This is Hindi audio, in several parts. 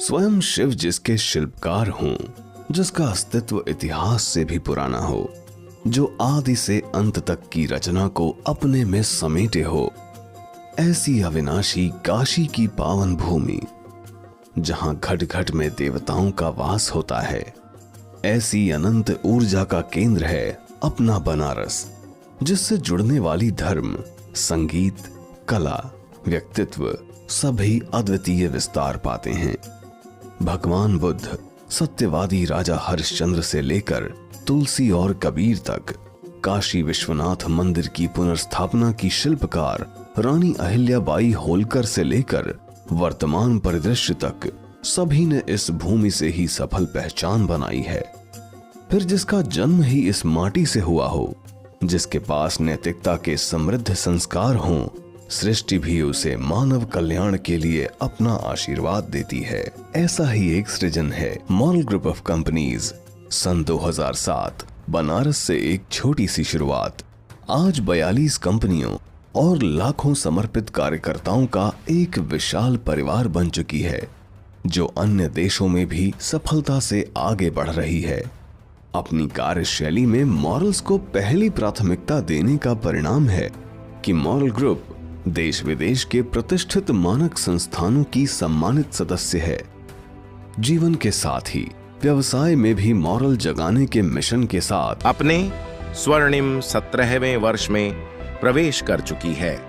स्वयं शिव जिसके शिल्पकार हों, जिसका अस्तित्व इतिहास से भी पुराना हो, जो आदि से अंत तक की रचना को अपने में समेटे हो, ऐसी अविनाशी काशी की पावन भूमि जहां घट घट में देवताओं का वास होता है, ऐसी अनंत ऊर्जा का केंद्र है अपना बनारस, जिससे जुड़ने वाली धर्म, संगीत, कला, व्यक्तित्व सभी अद्वितीय विस्तार पाते हैं। भगवान बुद्ध, सत्यवादी राजा हरिश्चंद्र से लेकर तुलसी और कबीर तक, काशी विश्वनाथ मंदिर की पुनर्स्थापना की शिल्पकार रानी अहिल्याबाई होलकर से लेकर वर्तमान परिदृश्य तक सभी ने इस भूमि से ही सफल पहचान बनाई है। फिर जिसका जन्म ही इस माटी से हुआ हो, जिसके पास नैतिकता के समृद्ध संस्कार हों, सृष्टि भी उसे मानव कल्याण के लिए अपना आशीर्वाद देती है। ऐसा ही एक सृजन है मॉरल ग्रुप ऑफ कंपनीज। सन 2007 बनारस से एक छोटी सी शुरुआत आज 42 कंपनियों और लाखों समर्पित कार्यकर्ताओं का एक विशाल परिवार बन चुकी है, जो अन्य देशों में भी सफलता से आगे बढ़ रही है। अपनी कार्यशैली में मॉरल्स को पहली प्राथमिकता देने का परिणाम है कि मॉरल ग्रुप देश विदेश के प्रतिष्ठित मानक संस्थानों की सम्मानित सदस्य है। जीवन के साथ ही व्यवसाय में भी मॉरल जगाने के मिशन के साथ अपने स्वर्णिम 17वें वर्ष में प्रवेश कर चुकी है।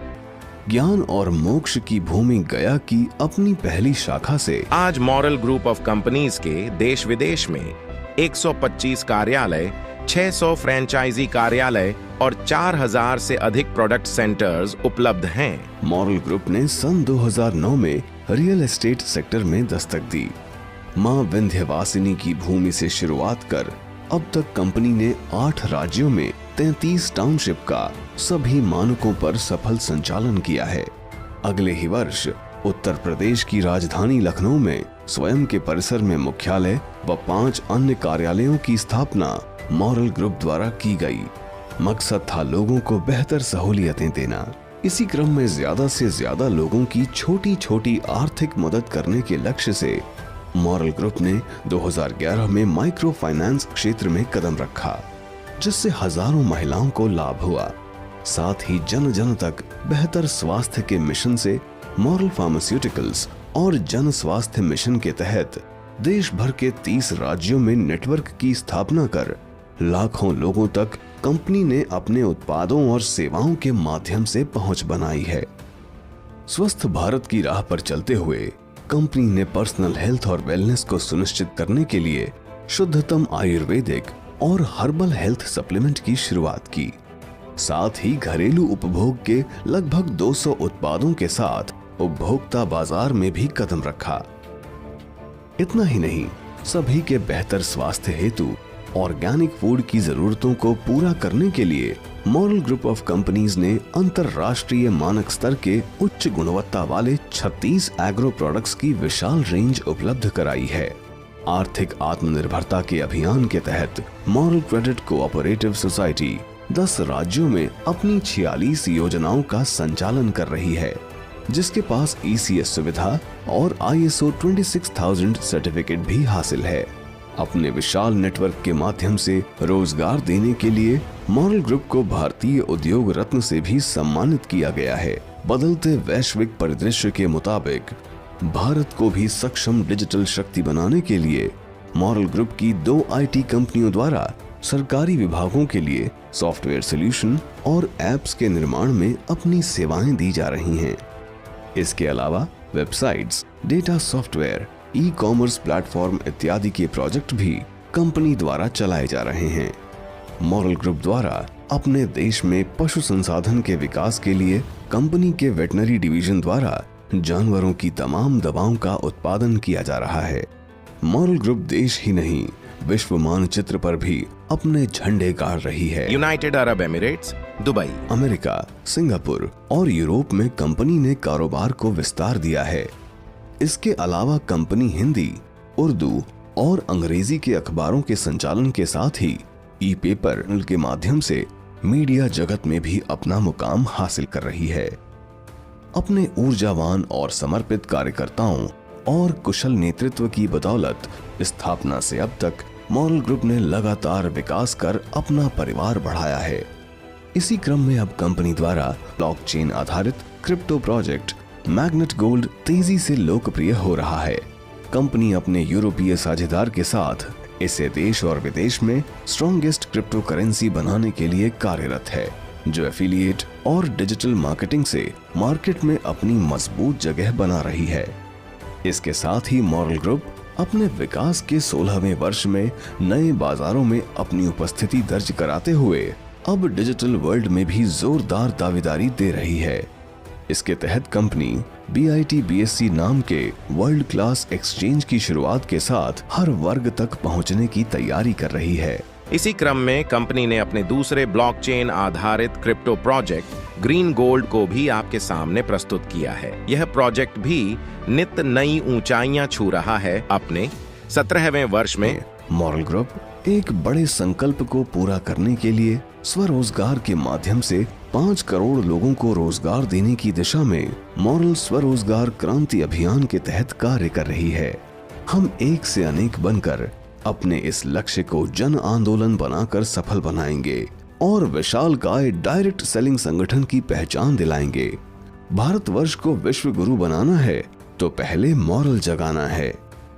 ज्ञान और मोक्ष की भूमि गया की अपनी पहली शाखा से आज मॉरल ग्रुप ऑफ कंपनीज के देश विदेश में 125 कार्यालय, 600 फ्रेंचाइजी कार्यालय और 4000 से अधिक प्रोडक्ट सेंटर्स उपलब्ध हैं। मॉरल ग्रुप ने सन 2009 में रियल एस्टेट सेक्टर में दस्तक दी। मां विंध्यवासिनी की भूमि से शुरुआत कर अब तक कंपनी ने 8 राज्यों में 33 टाउनशिप का सभी मानकों पर सफल संचालन किया है। अगले ही वर्ष उत्तर प्रदेश की राजधानी लखनऊ में स्वयं के परिसर में मुख्यालय व 5 अन्य कार्यालयों की स्थापना मॉरल ग्रुप द्वारा की गई। मकसद था लोगों को बेहतर सहूलियतें देना। इसी क्रम में ज्यादा से ज्यादा लोगों की छोटी छोटी आर्थिक मदद करने के लक्ष्य से मॉरल ग्रुप ने 2011 में माइक्रो फाइनेंस क्षेत्र में कदम रखा, जिससे हजारों महिलाओं को लाभ हुआ। साथ ही जन जन तक बेहतर स्वास्थ्य के मिशन से मॉरल फार्मास्यूटिकल्स और जन स्वास्थ्य मिशन के तहत देश भर के 30 राज्यों में नेटवर्क की स्थापना कर लाखों लोगों तक कंपनी ने अपने उत्पादों और सेवाओं के माध्यम से पहुंच बनाई है। स्वस्थ भारत की राह पर चलते हुए कंपनी ने पर्सनल हेल्थ और वेलनेस को सुनिश्चित करने के लिए शुद्धतम आयुर्वेदिक और हर्बल हेल्थ सप्लीमेंट की शुरुआत की। साथ ही घरेलू उपभोग के लगभग 200 उत्पादों के साथ उपभोक्ता बाजार में भी कदम रखा। इतना ही नहीं, सभी के बेहतर स्वास्थ्य हेतु ऑर्गेनिक फूड की जरूरतों को पूरा करने के लिए मॉरल ग्रुप ऑफ कंपनीज ने अंतरराष्ट्रीय मानक स्तर के उच्च गुणवत्ता वाले 36 एग्रो प्रोडक्ट्स की विशाल रेंज उपलब्ध कराई है। आर्थिक आत्मनिर्भरता के अभियान के तहत मॉरल क्रेडिट कोऑपरेटिव सोसाइटी 10 राज्यों में अपनी 46 योजनाओं का संचालन कर रही है, जिसके पास ECS सुविधा और ISO 26000 सर्टिफिकेट भी हासिल है। अपने विशाल नेटवर्क के माध्यम से रोजगार देने के लिए मॉरल ग्रुप को भारतीय उद्योग रत्न से भी सम्मानित किया गया है। बदलते वैश्विक परिदृश्य के मुताबिक भारत को भी सक्षम डिजिटल शक्ति बनाने के लिए मॉरल ग्रुप की 2 IT कंपनियों द्वारा सरकारी विभागों के लिए सॉफ्टवेयर सॉल्यूशन और एप्स के निर्माण में अपनी सेवाएं दी जा रही हैं। इसके अलावा websites, data software, ecommerce platform इत्यादि के प्रोजेक्ट भी कंपनी द्वारा चलाए जा रहे हैं। मॉरल ग्रुप द्वारा अपने देश में पशु संसाधन के विकास के लिए कंपनी के वेटनरी डिवीजन द्वारा जानवरों की तमाम दवाओं का उत्पादन किया जा रहा है। मॉरल ग्रुप देश ही नहीं, विश्व मानचित्र पर भी अपने झंडे गाड़ रही है। United Arab Emirates, Dubai, America, Singapore और यूरोप में कंपनी ने कारोबार को विस्तार दिया है। इसके अलावा कंपनी हिंदी, उर्दू और अंग्रेजी के अखबारों के संचालन के साथ ही ई-पेपर के माध्यम से मीडिया जगत में भी अपना मुकाम हासिल कर रही है। अपने ऊर्जावान और समर्पित कार्यकर्ताओं और कुशल नेतृत्व की बदौलत स्थापना से अब तक मॉरल ग्रुप ने लगातार विकास कर अपना परिवार बढ़ाया है। इसी क्रम में अब कंपनी द्वारा ब्लॉकचेन आधारित क्रिप्टो प्रोजेक्ट मैग्नेट गोल्ड तेजी से लोकप्रिय हो रहा है। कंपनी अपने यूरोपीय साझेदार के साथ इसे देश और विदेश में स्ट्रॉन्गेस्ट क्रिप्टो करेंसी बनाने के लिए कार्यरत है, जो एफिलिएट और डिजिटल मार्केटिंग से मार्केट में अपनी मजबूत जगह बना रही है। इसके साथ ही मॉरल ग्रुप अपने विकास के 16वें वर्ष में नए बाजारों में अपनी उपस्थिति दर्ज कराते हुए अब डिजिटल वर्ल्ड में भी जोरदार दावेदारी दे रही है। इसके तहत कंपनी BIT-BSC नाम के वर्ल्ड क्लास एक्सचेंज की शुरुआत के साथ हर वर्ग तक पहुंचने की तैयारी कर रही है। इसी क्रम में कंपनी ने अपने दूसरे ब्लॉकचेन आधारित क्रिप्टो प्रोजेक्ट ग्रीन गोल्ड को भी आपके सामने प्रस्तुत किया है। यह प्रोजेक्ट भी नित्य नई ऊंचाइयां छू रहा है। अपने 17वें वर्ष में मॉरल ग्रुप एक बड़े संकल्प को पूरा करने के लिए स्वरोजगार के माध्यम से 5 करोड़ लोगों को रोजगार देने की दिशा में मॉरल स्वरोजगार क्रांति अभियान के तहत कार्य कर रही है। हम एक से अनेक बनकर अपने इस लक्ष्य को जन आंदोलन बनाकर सफल बनाएंगे और विशालकाय डायरेक्ट सेलिंग संगठन की पहचान दिलाएंगे। भारतवर्ष को विश्व गुरु बनाना है तो पहले मॉरल जगाना है,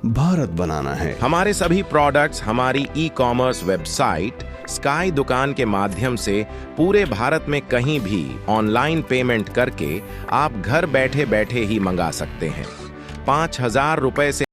भारत बनाना है। हमारे सभी प्रोडक्ट्स हमारी ई-कॉमर्स वेबसाइट स्काई दुकान के माध्यम से पूरे भारत में कहीं भी ऑनलाइन पेमेंट करके आप घर बैठे बैठे ही मंगा सकते हैं। 5,000 रुपए से